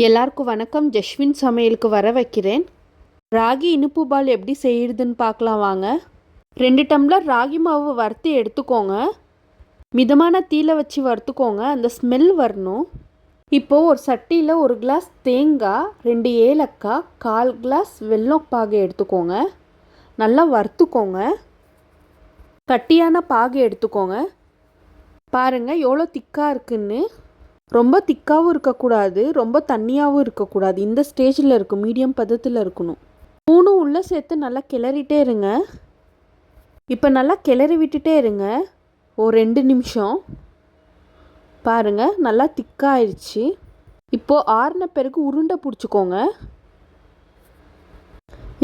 எல்லாருக்கும் வணக்கம். ஜஸ்வின் சமையலுக்கு வர வைக்கிறேன். ராகி இனிப்பு பால் எப்படி செய்யுதுன்னு பார்க்கலாம் வாங்க. 2 டம்ளர் ராகி மாவு வறுத்து எடுத்துக்கோங்க. மிதமான தீயில வச்சு வறுத்துக்கோங்க, அந்த ஸ்மெல் வரணும். இப்போது ஒரு சட்டியில் 1 கிளாஸ் தேங்காய், 2 ஏலக்காய், 1/4 கிளாஸ் வெல்லம் பாகு எடுத்துக்கோங்க. நல்லா வறுத்துக்கோங்க. கட்டியான பாகு எடுத்துக்கோங்க. பாருங்கள் எவ்வளோ திக்காக இருக்குன்னு. ரொம்ப திக்காகவும் இருக்கக்கூடாது, ரொம்ப தண்ணியாகவும் இருக்கக்கூடாது. இந்த ஸ்டேஜில் இருக்கும், மீடியம் பதத்தில் இருக்கணும். 3 உள்ளே சேர்த்து நல்லா கிளறிட்டே இருங்க. இப்போ நல்லா கிளறி விட்டுட்டே இருங்க ஒரு 2 நிமிஷம். பாருங்கள் நல்லா திக்காயிடுச்சு. இப்போது ஆறின பிறகு உருண்டை பிடிச்சிக்கோங்க.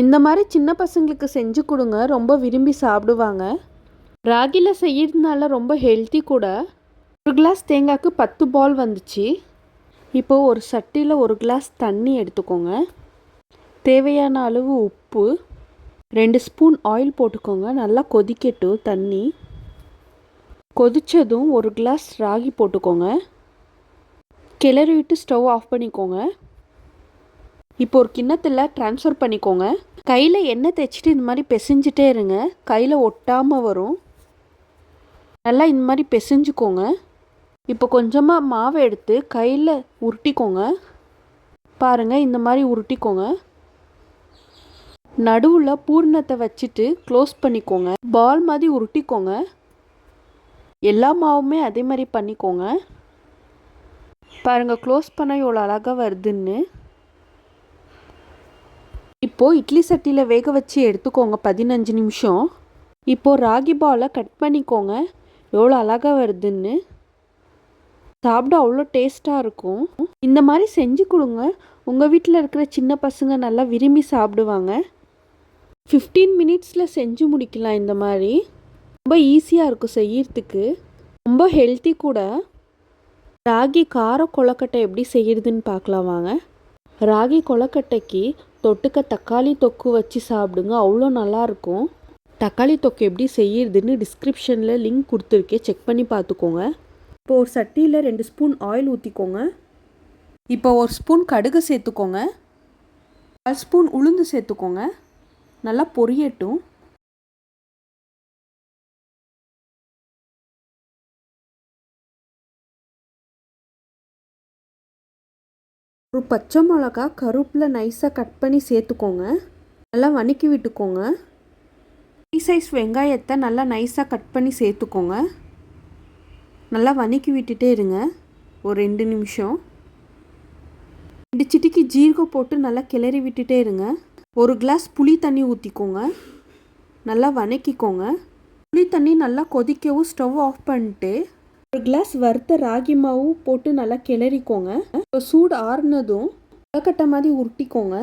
இந்த மாதிரி சின்ன பசங்களுக்கு செஞ்சு கொடுங்க, ரொம்ப விரும்பி சாப்பிடுவாங்க. ராகியில் செய்யறதுனால ரொம்ப ஹெல்த்தி கூட. 1 கிளாஸ் தேங்காய்க்கு 10 பால் வந்துச்சு. இப்போது ஒரு சட்டியில் 1 கிளாஸ் தண்ணி எடுத்துக்கோங்க. தேவையான அளவு உப்பு, 2 ஸ்பூன் ஆயில் போட்டுக்கோங்க. நல்லா கொதிக்கட்டும் தண்ணி. கொதித்ததும் 1 கிளாஸ் ராகி போட்டுக்கோங்க. கிளறி விட்டு ஸ்டவ் ஆஃப் பண்ணிக்கோங்க. இப்போ ஒரு கிண்ணத்தில் ட்ரான்ஸ்ஃபர் பண்ணிக்கோங்க. கையில் எண்ணெய் தேய்ச்சிட்டு இந்த மாதிரி பிசைஞ்சிட்டே இருங்க, கையில் ஒட்டாமல் வரும். நல்லா இந்த மாதிரி பிசைஞ்சுக்கோங்க. இப்போ கொஞ்சமாக மாவை எடுத்து கையில் உருட்டிக்கோங்க. பாருங்கள் இந்த மாதிரி உருட்டிக்கோங்க. நடுவில் பூர்ணத்தை வச்சுட்டு க்ளோஸ் பண்ணிக்கோங்க. பால் மாதிரி உருட்டிக்கோங்க. எல்லா மாவுமே அதே மாதிரி பண்ணிக்கோங்க. பாருங்கள் க்ளோஸ் பண்ண எவ்வளோ அழகாக வருதுன்னு. இப்போது இட்லி சட்டியில் வேக வச்சு எடுத்துக்கோங்க 15 நிமிஷம். இப்போது ராகி பாலை கட் பண்ணிக்கோங்க. எவ்வளோ அழகாக வருதுன்னு. சாப்பிட அவ்வளோ டேஸ்ட்டாக இருக்கும். இந்த மாதிரி செஞ்சு கொடுங்க, உங்கள் வீட்டில் இருக்கிற சின்ன பசங்க நல்லா விரும்பி சாப்பிடுவாங்க. 15 மினிட்ஸில் செஞ்சு முடிக்கலாம். இந்த மாதிரி ரொம்ப ஈஸியாக இருக்கும் செய்யறதுக்கு, ரொம்ப ஹெல்த்தி கூட. ராகி கார கொழுக்கட்டை எப்படி செய்யறதுன்னு பார்க்கலாம் வாங்க. ராகி கொழுக்கட்டைக்கு தொட்டுக்க தக்காளி தொக்கு வச்சு சாப்பிடுங்க, அவ்வளோ நல்லாயிருக்கும். தக்காளி தொக்கு எப்படி செய்யறதுன்னு டிஸ்கிரிப்ஷனில் லிங்க் கொடுத்துருக்கேன், செக் பண்ணி பார்த்துக்கோங்க. இப்போ ஒரு சட்டியில் 2 ஸ்பூன் ஆயில் ஊற்றிக்கோங்க. இப்போ 1 ஸ்பூன் கடுகு சேர்த்துக்கோங்க. 1 ஸ்பூன் உளுந்து சேர்த்துக்கோங்க. நல்லா பொரியட்டும். ஒரு பச்சை மிளகா, கருவேப்பிலை நைஸாக கட் பண்ணி சேர்த்துக்கோங்க. நல்லா வதக்கி விட்டுக்கோங்க. சைஸ் வெங்காயத்தை நல்லா நைஸாக கட் பண்ணி சேர்த்துக்கோங்க. நல்லா வதக்கி விட்டுட்டே இருங்க ஒரு 2 நிமிஷம். 2 சிட்டிக்கு ஜீரகம் போட்டு நல்லா கிளறி விட்டுட்டே இருங்க. 1 கிளாஸ் புளி தண்ணி ஊற்றிக்கோங்க. நல்லா வதக்கிக்கோங்க. புளி தண்ணி நல்லா கொதிக்கவும் ஸ்டவ் ஆஃப் பண்ணிட்டு 1 கிளாஸ் வறுத்த ராகி மாவு போட்டு நல்லா கிளறிக்கோங்க. இப்போ சூடு ஆறுனதும் கொழுக்கட்டை மாதிரி உருட்டிக்கோங்க.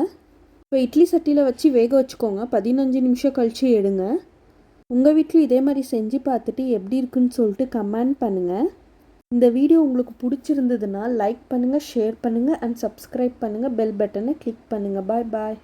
இப்போ இட்லி சட்டியில் வச்சு வேக வச்சுக்கோங்க. 15 நிமிஷம் கழித்து எடுங்க. உங்கள் வீட்டில் இதே மாதிரி செஞ்சு பார்த்துட்டு எப்படி இருக்குன்னு சொல்லிட்டு கமெண்ட் பண்ணுங்கள். இந்த வீடியோ உங்களுக்கு பிடிச்சிருந்ததுன்னா லைக் பண்ணுங்கள், ஷேர் பண்ணுங்கள் அண்ட் சப்ஸ்கிரைப் பண்ணுங்கள். பெல் பட்டனை கிளிக் பண்ணுங்கள். பாய் பாய்.